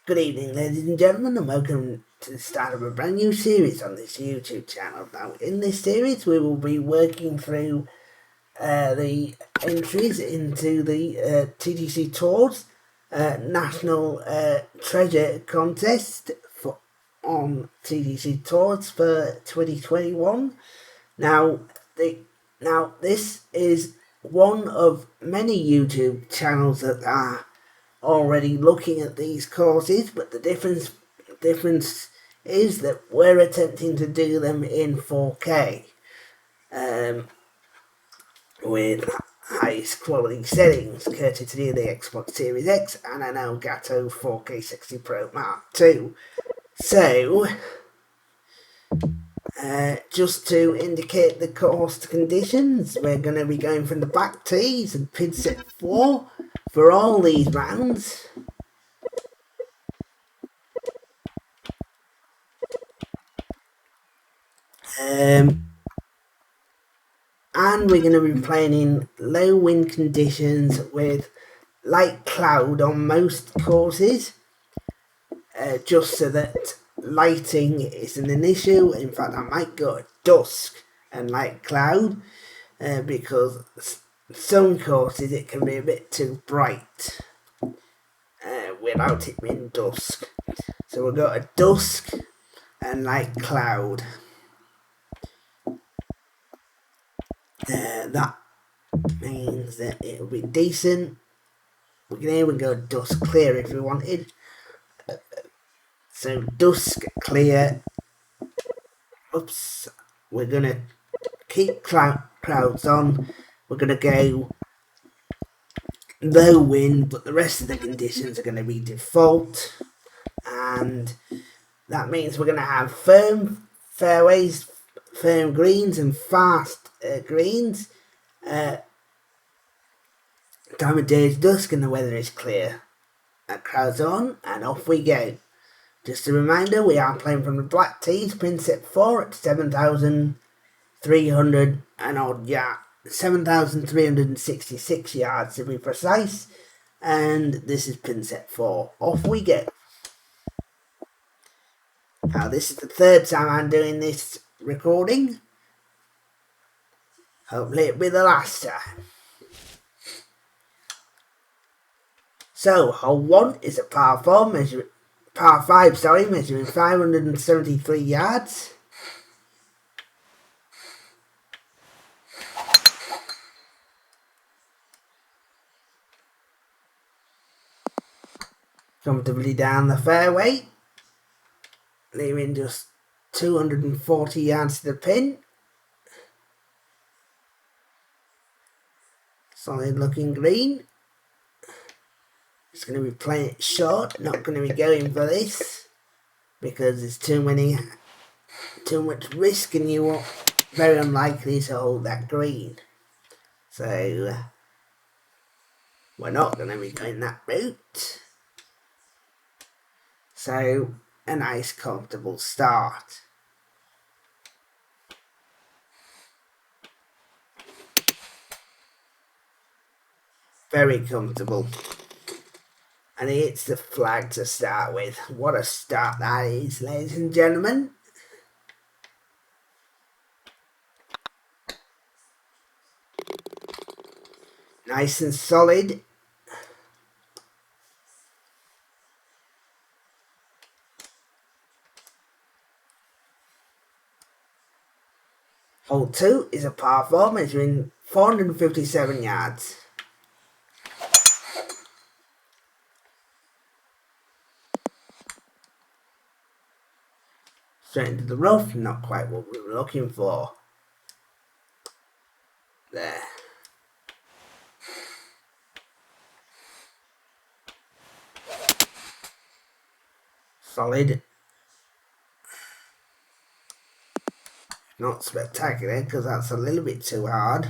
Good evening, ladies and gentlemen, and welcome to the start of a brand new series on this YouTube channel. Now, in this series, we will be working through the entries into the TGC Tours National Treasure Contest on TGC Tours for 2021. Now, this is one of many YouTube channels that are already looking at these courses, but the difference is that we're attempting to do them in 4K with highest quality settings, courtesy of the Xbox Series X and an Elgato 4K 60 Pro Mark II. So, just to indicate the course conditions, we're going to be going from the back tees and pin set 4 for all these rounds. And we're going to be playing in low wind conditions with light cloud on most courses, just so that lighting isn't an issue. In fact, I might go at dusk and light cloud, because some courses it can be a bit too bright without it being dusk. So we'll go at dusk and light cloud. That means that it'll be decent. We can even go dusk clear if we wanted. So dusk clear. Oops. We're gonna keep clouds on. We're gonna go low wind, but the rest of the conditions are gonna be default, and that means we're gonna have firm fairways, firm greens, and fast greens. Time of day is dusk and the weather is clear. That crowd's on and off we go. Just a reminder, we are playing from the black tees, pin set 4 at 7,300 and odd yards, 7,366 yards to be precise. And this is pin set 4. Off we go. Now this is the third time I'm doing this recording. Hopefully it'll be the last time. So, hole 1 is a par 5, measuring 573 yards. Comfortably down the fairway, leaving just 240 yards to the pin. Solid looking green. Just going to be playing it short, not going to be going for this because there's too much risk and you are very unlikely to hold that green. So we're not going to be going that route. So a nice comfortable start. Very comfortable. And he hits the flag to start with. What a start that is, ladies and gentlemen. Nice and solid. Hole 2 is a par 4 measuring 457 yards. Straight into the rough, not quite what we were looking for. There. Solid. Not spectacular because that's a little bit too hard.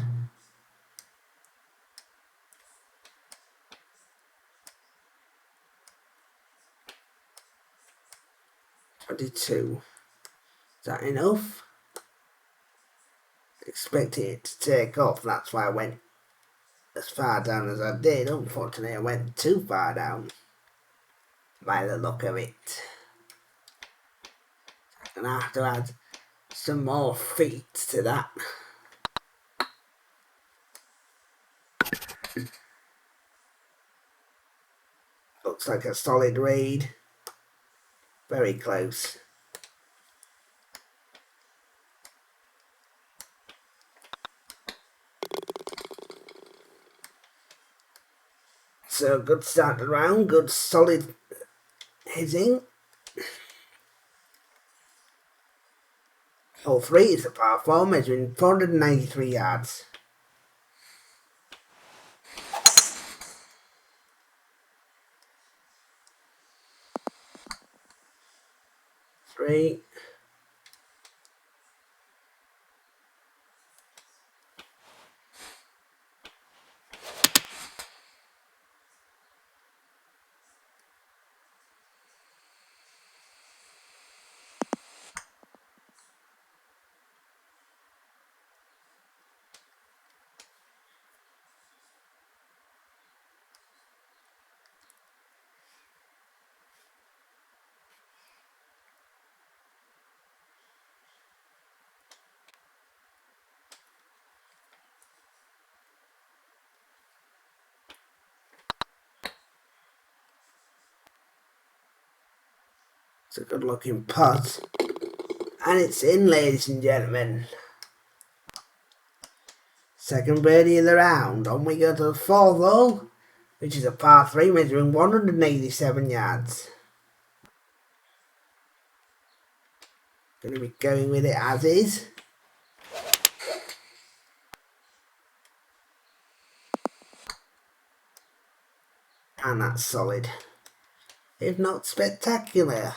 .22. Is that enough? Expecting it to take off, that's why I went as far down as I did. Unfortunately, I went too far down. by the look of it. I'm gonna have to add some more feet to that. Looks like a solid read. Very close. So good start to the round, good solid hitting. Hole 3 is a par 4 measuring 493 yards. Three. It's a good looking putt. And it's in, ladies and gentlemen. Second birdie of the round. On we go to the 4th hole, which is a par 3 measuring 187 yards. Going to be going with it as is. And that's solid, if not spectacular.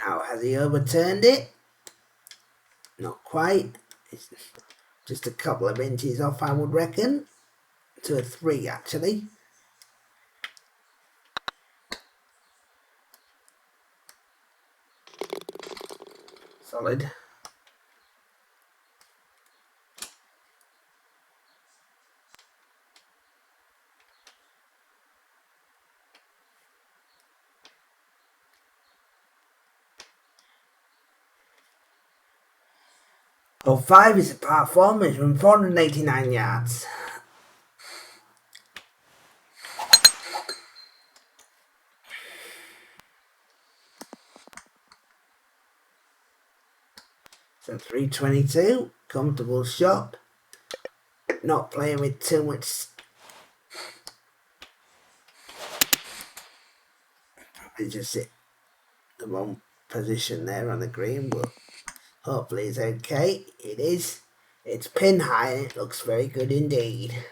Now, has he overturned it? Not quite. It's just a couple of inches off, I would reckon. To a 3, actually. Solid. Hole 5 is a par 4 measuring 489 yards. So 322, comfortable shot. Not playing with too much. Probably just hit the wrong position there on the green, but hopefully it's okay. It is. It's pin high and it looks very good indeed.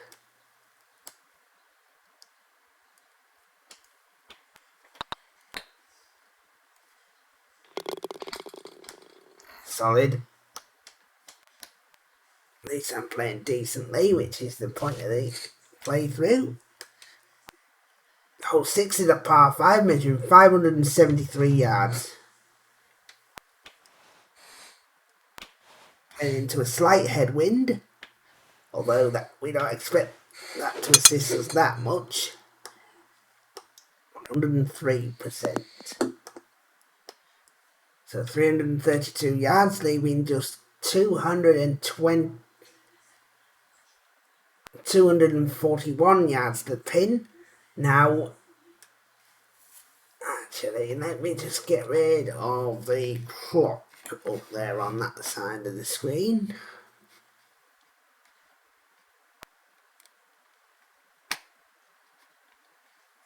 Solid. At least I'm playing decently, which is the point of the playthrough. Hole 6 is a par 5 measuring 573 yards. And into a slight headwind, although that we don't expect that to assist us that much. 103%. So 332 yards, leaving just 241 yards to the pin. Now, actually, let me just get rid of the clock up there on that side of the screen.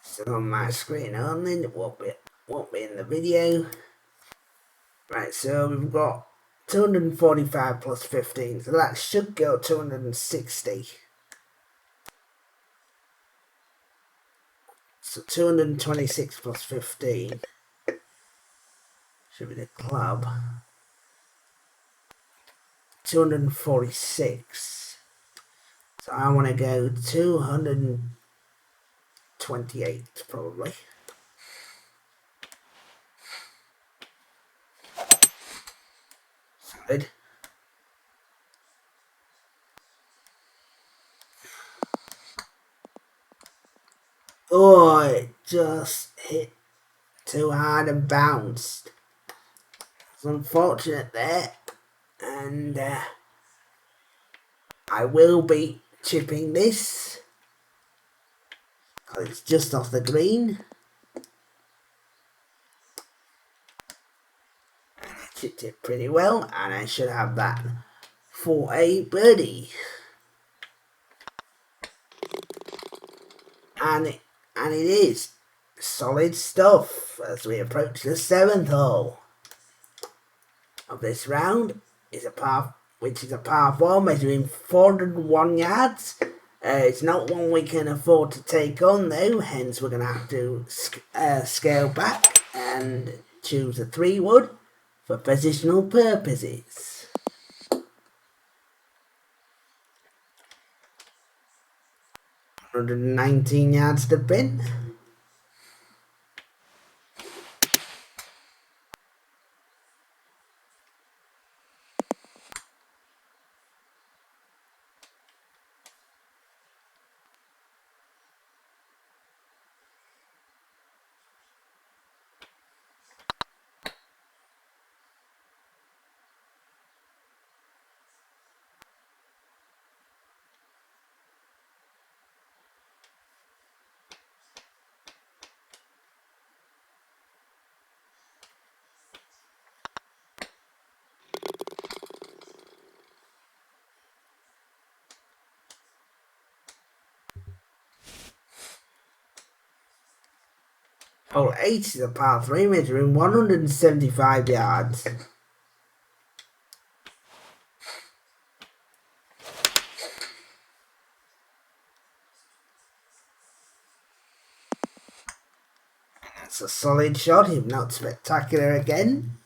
Still on my screen only, it won't be in the video. Right, so we've got 245 plus 15, so that should go 260. So 226 plus 15 should be the club. 246. So I want to go 228 probably. Solid. Oh, it just hit too hard and bounced. It's unfortunate there, and I will be chipping this because it's just off the green. I chipped it pretty well, and I should have that for a birdie. And it is solid stuff as we approach the 7th hole of this round, which is a par 4 measuring 401 yards. It's not one we can afford to take on though, hence we're going to have to scale back and choose a 3-wood for positional purposes. $119 yards to pin. Hole 8 is a par 3 measuring 175 yards. That's a solid shot, if not spectacular again.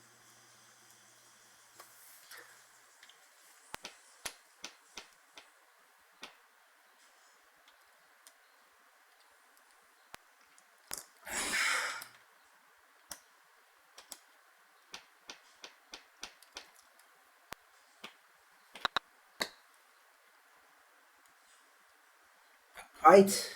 Right.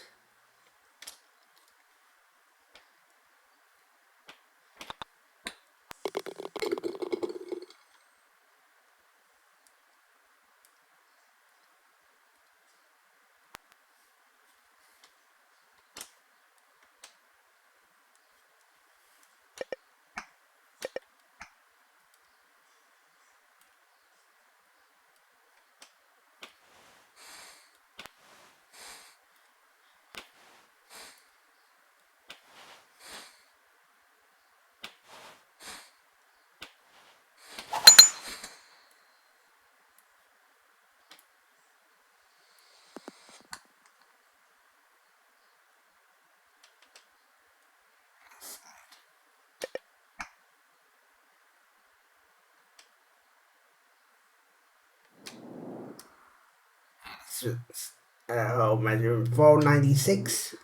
Measuring 496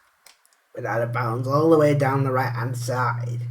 without a bounce all the way down the right hand side.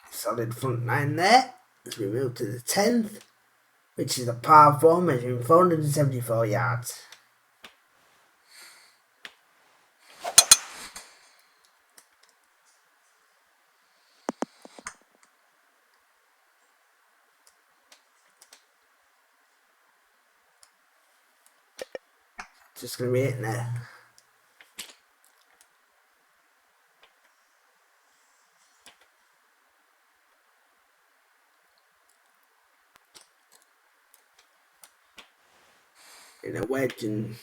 Solid front nine there as we move to the 10th, which is a par 4 measuring 474 yards. Just going to be hitting there. In a wedge and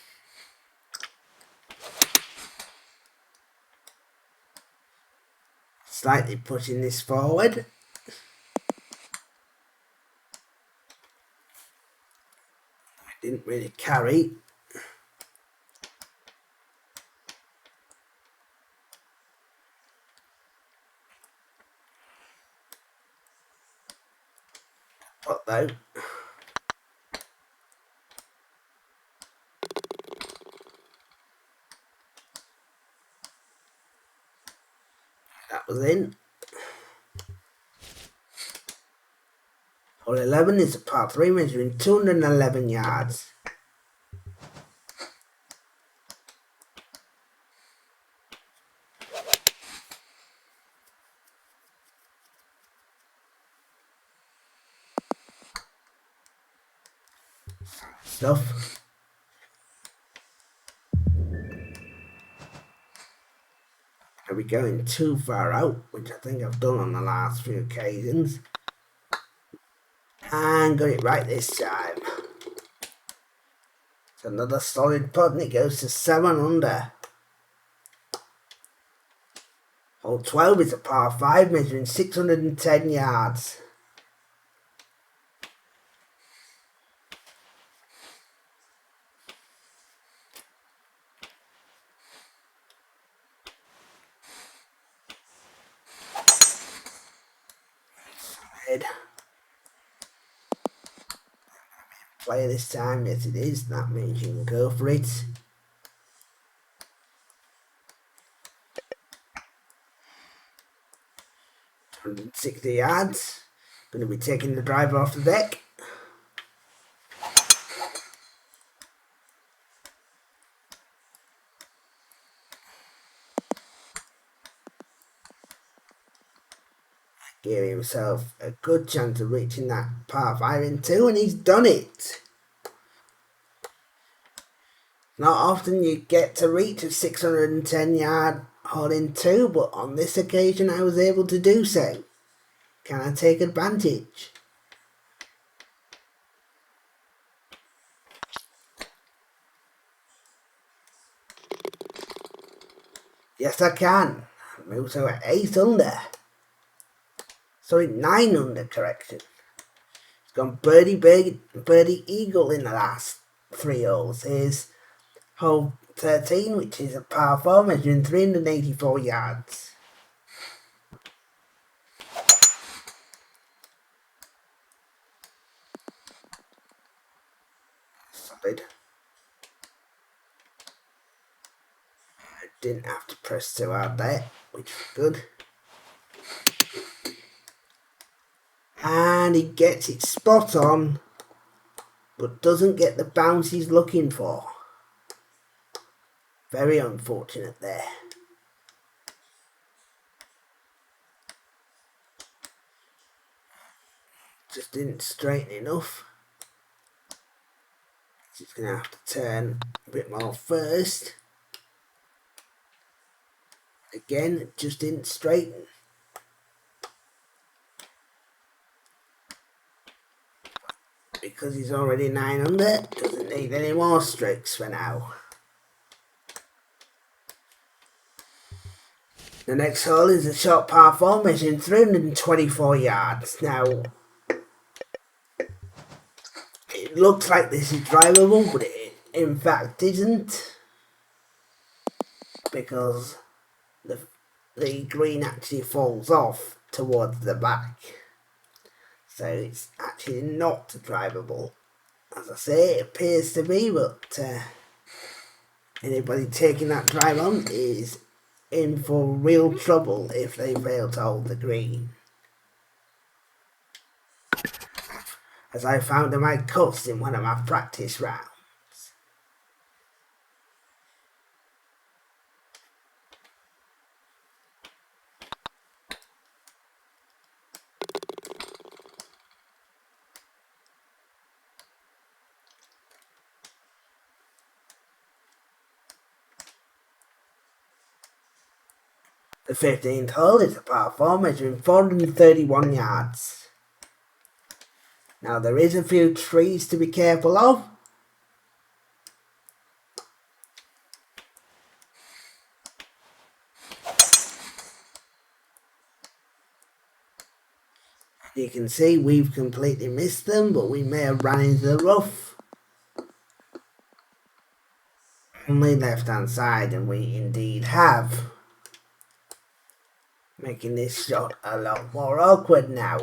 slightly pushing this forward. didn't really carry. But though, that was in. Hole 11 is a par 3 measuring 211 yards. Stuff. Are we going too far out, which I think I've done on the last few occasions. And got it right this time. It's another solid putt and it goes to 7 under. Hole 12 is a par 5 measuring 610 yards. Play this time, yes it is, that means you can go for it. $160 yards. Going to be taking the driver off the deck. Gave himself a good chance of reaching that par 5 in 2, and he's done it. Not often you get to reach a 610 yard hole in 2, but on this occasion I was able to do so. Can I take advantage? Yes I can. Move to at 8 under. Sorry, 9 under, correction. It's gone birdie, birdie, eagle in the last 3 holes. Here's hole 13, which is a par 4 measuring 384 yards. Solid. I didn't have to press too hard there, which was good. And he gets it spot on, but doesn't get the bounce he's looking for. Very unfortunate there. Just didn't straighten enough. He's going to have to turn a bit more first. Again, just didn't straighten. Because he's already 9 under, doesn't need any more strokes for now. The next hole is a short par 4 measuring 324 yards. Now, it looks like this is drivable, but it in fact isn't. Because the green actually falls off towards the back. So it's actually not drivable. As I say, it appears to be, but anybody taking that drive on is in for real trouble if they fail to hold the green. As I found in my cuts in one of my practice rounds. The 15th hole is a par 4 measuring 431 yards. Now there is a few trees to be careful of. You can see we've completely missed them, but we may have ran into the rough. on the left hand side, and we indeed have, making this shot a lot more awkward now.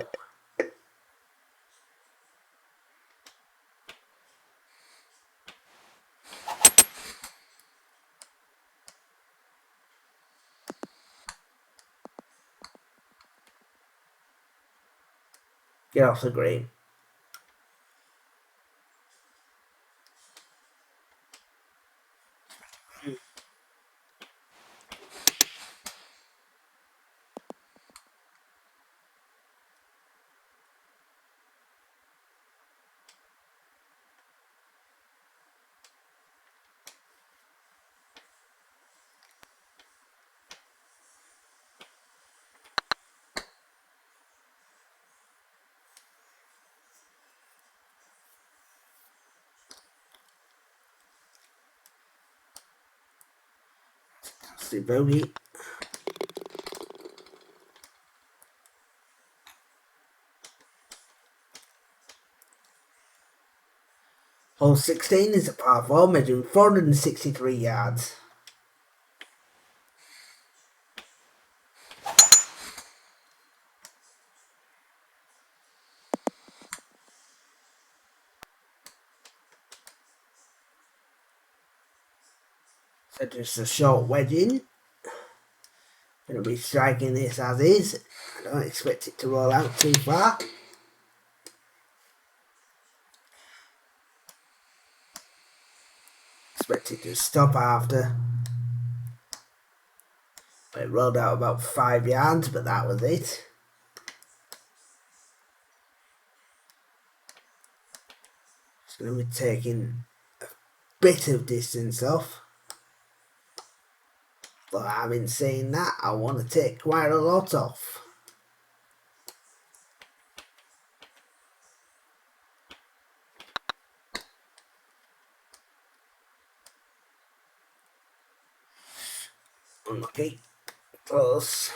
Get off the green. That's the bogey. Hole 16 is a par 4 measuring 463 yards. So just a short wedge in. Going to be striking this as is. I don't expect it to roll out too far. Expect it to stop after. It rolled out about 5 yards, but that was it. It's going to be taking a bit of distance off. But having seen that, I want to take quite a lot off. Unlucky. Close.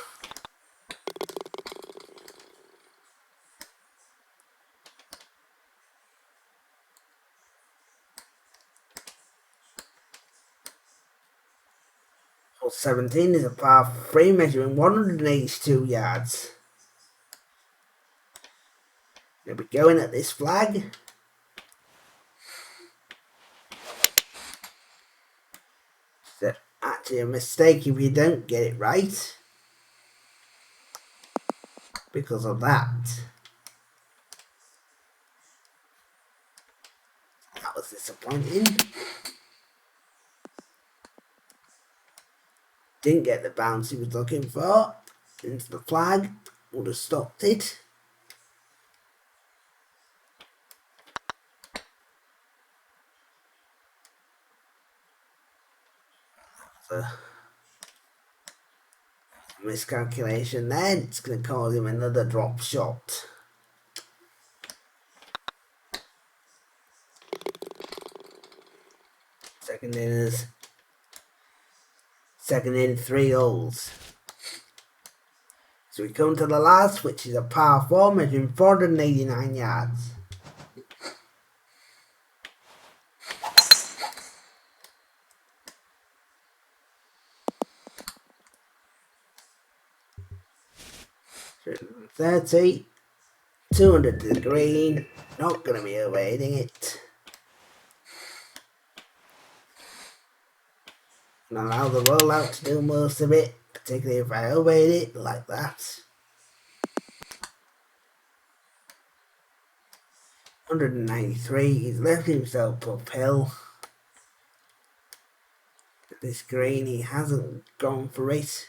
Hole 17 is a par 3 measuring 182 yards. Gonna be going at this flag. It's actually a mistake if you don't get it right. Because of that. That was disappointing. Didn't get the bounce he was looking for. Into the flag. Would have stopped it. A miscalculation then. It's going to cause him another drop shot. Second in 3 holes. So we come to the last, which is a par 4 measuring 489 yards. $30, 200 to the green, not going to be evading it. And allow the rollout to do most of it, particularly if I evade it like that. 193, he's left himself uphill. This green, he hasn't gone for it.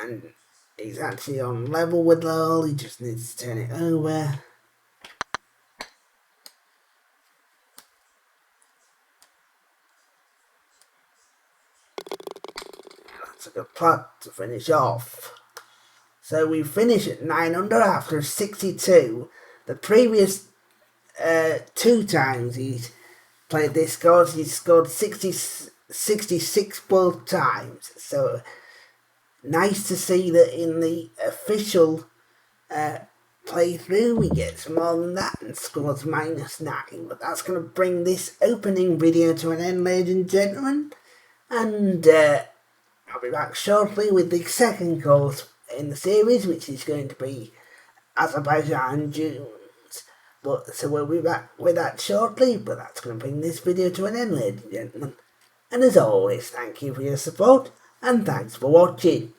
And he's actually on level with the hole, he just needs to turn it over. That's a good putt to finish off. So we finish at 9 under after 62. The previous 2 times he's played this course, he's scored 66 both times. So nice to see that in the official play through, we get some more than that and scores -9. But that's going to bring this opening video to an end, ladies and gentlemen. And I'll be back shortly with the second course in the series, which is going to be Azerbaijan Dunes. So we'll be back with that shortly, but that's going to bring this video to an end, ladies and gentlemen. And as always, thank you for your support, and thanks for watching.